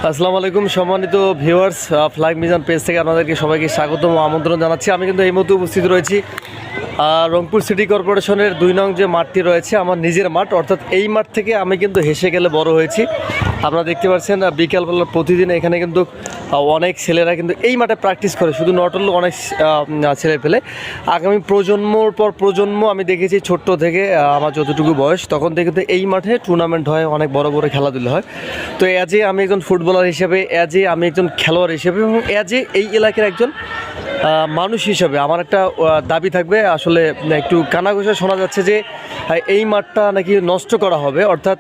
আসসালামু আলাইকুম সম্মানিত ভিউয়ার্স, ফ্লাইং মিজান পেজ থেকে আপনাদেরকে সবাইকে স্বাগতম ও আমন্ত্রণ জানাচ্ছি। আমি কিন্তু এই মুহূর্তে উপস্থিত রয়েছি রংপুর সিটি কর্পোরেশনের 2 নং যে মাঠটি রয়েছে, আমার নিজের মাঠ। অর্থাৎ এই মাঠ থেকে আমি কিন্তু হেসে গেলে বড় হয়েছি। আপনারা দেখতে পাচ্ছেন বিকালবেলা প্রতিদিন এখানে কিন্তু অনেক ছেলেরা কিন্তু এই মাঠে প্র্যাকটিস করে, শুধু নট অনলি অনেক ছেলে পেলে। আগামী প্রজন্মর পর প্রজন্ম আমি দেখেছি ছোট্ট থেকে, আমার যতটুকু বয়স তখন থেকে কিন্তু এই মাঠে টুর্নামেন্ট হয়, অনেক বড় বড় খেলাধুলা হয়। তো অ্যাজে আমি একজন ফুটবলার হিসেবে, অ্যাজে আমি একজন খেলোয়াড় হিসেবে এবং অ্যাজে এই এলাকার একজন মানুষ হিসেবে আমার একটা দাবি থাকবে। আসলে একটু কানাঘুষা শোনা যাচ্ছে যে এই মাঠটা নাকি নষ্ট করা হবে। অর্থাৎ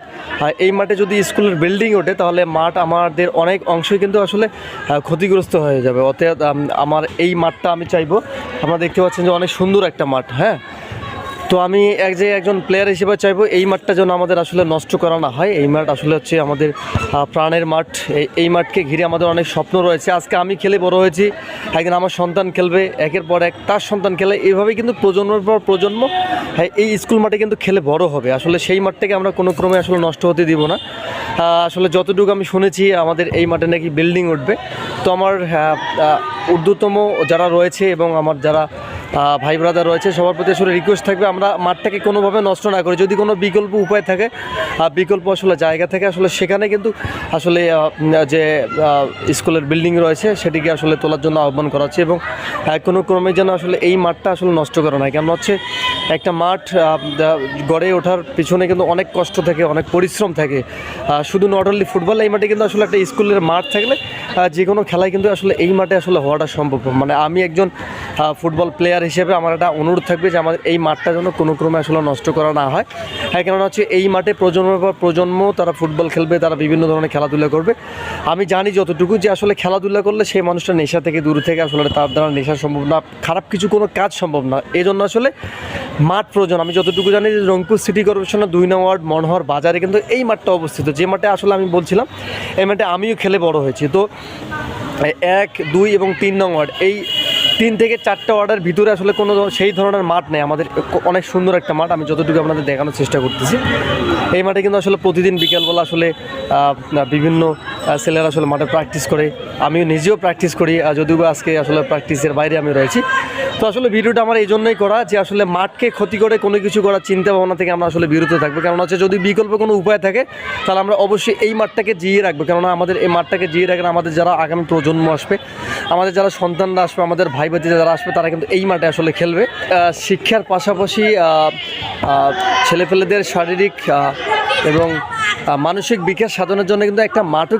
এই মাঠে যদি স্কুলের বিল্ডিং ওঠে তাহলে মাঠ আমাদের অনেক অংশই কিন্তু আসলে ক্ষতিগ্রস্ত হয়ে যাবে। অর্থাৎ আমার এই মাঠটা আমি চাইবো, আপনারা দেখতে পাচ্ছেন যে অনেক সুন্দর একটা মাঠ। হ্যাঁ, তো আমি একজন প্লেয়ার হিসেবে চাইবো এই মাঠটা যেন আমাদের আসলে নষ্ট করা না হয়। এই মাঠ আসলে হচ্ছে আমাদের প্রাণের মাঠ। এই মাঠকে ঘিরে আমাদের অনেক স্বপ্ন রয়েছে। আজকে আমি খেলে বড় হয়েছি, একদিন আমার সন্তান খেলবে, একের পর এক তার সন্তান খেলে, এইভাবেই কিন্তু প্রজন্মের পর প্রজন্ম এই স্কুল মাঠে কিন্তু খেলে বড় হবে। আসলে সেই মাঠটাকে আমরা কোনো ক্রমে আসলে নষ্ট হতে দিব না। আসলে যতটুকু আমি শুনেছি আমাদের এই মাঠে নাকি বিল্ডিং উঠবে। তো আমার ঊর্ধ্বতম যারা রয়েছে এবং আমার যারা ভাই ব্রাদার রয়েছে সবার প্রতি আসলে রিকোয়েস্ট থাকবে, আমরা মাঠটাকে কোনোভাবে নষ্ট না করি। যদি কোনো বিকল্প উপায় থাকে, বিকল্প আসলে জায়গা থাকে, আসলে সেখানে কিন্তু আসলে যে স্কুলের বিল্ডিং রয়েছে সেটিকে আসলে তোলার জন্য আহ্বান করা হচ্ছে। এবং কোনো ক্রমে যেন আসলে এই মাঠটা আসলে নষ্ট করা নয়। কেন হচ্ছে একটা মাঠ গড়ে ওঠার পিছনে কিন্তু অনেক কষ্ট থাকে, অনেক পরিশ্রম থাকে। শুধু নট অনলি ফুটবল, এই মাঠে কিন্তু আসলে একটা স্কুলের মাঠ থাকলে যে কোনো খেলায় কিন্তু আসলে এই মাঠে আসলে হওয়াটা সম্ভব। মানে আমি একজন ফুটবল প্লেয়ার হিসেবে আমার একটা অনুরোধ থাকবে যে আমাদের এই মাঠটা যেন কোনো ক্রমে আসলে নষ্ট করা না হয়। হ্যাঁ, কেননা হচ্ছে এই মাঠে প্রজন্মের পর প্রজন্ম তারা ফুটবল খেলবে, তারা বিভিন্ন ধরনের খেলাধুলা করবে। আমি জানি যতটুকু যে আসলে খেলাধুলা করলে সেই মানুষটা নেশা থেকে দূর থেকে আসলে তার দ্বারা নেশা সম্ভব না, খারাপ কিছু কোনো কাজ সম্ভব না। এই জন্য আসলে মাঠ প্রয়োজন। আমি যতটুকু জানি যে রংপুর সিটি কর্পোরেশনের 2 নং ওয়ার্ড মনোহর বাজারে কিন্তু এই মাঠটা অবস্থিত, যে মাঠে আসলে আমি বলছিলাম এই মাঠে আমিও খেলে বড় হয়েছি। তো 1, 2 এবং 3 নং ওয়ার্ড, এই 3 থেকে 4টা ওয়ার্ডের ভিতরে আসলে কোনো সেই ধরনের মাঠ নেই। আমাদের অনেক সুন্দর একটা মাঠ, আমি যতটুকু আপনাদের দেখানোর চেষ্টা করতেছি। এই মাঠে কিন্তু আসলে প্রতিদিন বিকেলবেলা আসলে বিভিন্ন ছেলেরা আসলে মাঠে প্র্যাকটিস করে, আমিও নিজেও প্র্যাকটিস করি, যদিও আজকে আসলে প্র্যাকটিসের বাইরে আমি রয়েছি। তো আসলে ভিডিওটা আমার এই জন্যই করা যে আসলে মাঠকে ক্ষতি করে কোনো কিছু করার চিন্তা ভাবনা থেকে আমরা আসলে বিরত থাকবো। কেননা হচ্ছে যদি বিকল্প কোনো উপায় থাকে তাহলে আমরা অবশ্যই এই মাঠটাকে জিয়ে রাখবো। কেননা আমাদের এই মাঠটাকে জিয়ে রাখলে আমাদের যারা আগামী প্রজন্ম আসবে, আমাদের যারা সন্তানরা আসবে, আমাদের ভাই ভাতিজা যারা আসবে, তারা কিন্তু এই মাঠে আসলে খেলবে। শিক্ষার পাশাপাশি ছেলেপেলেদের শারীরিক এবং মানসিক বিকাশ সাধনের জন্য কিন্তু একটা মাঠও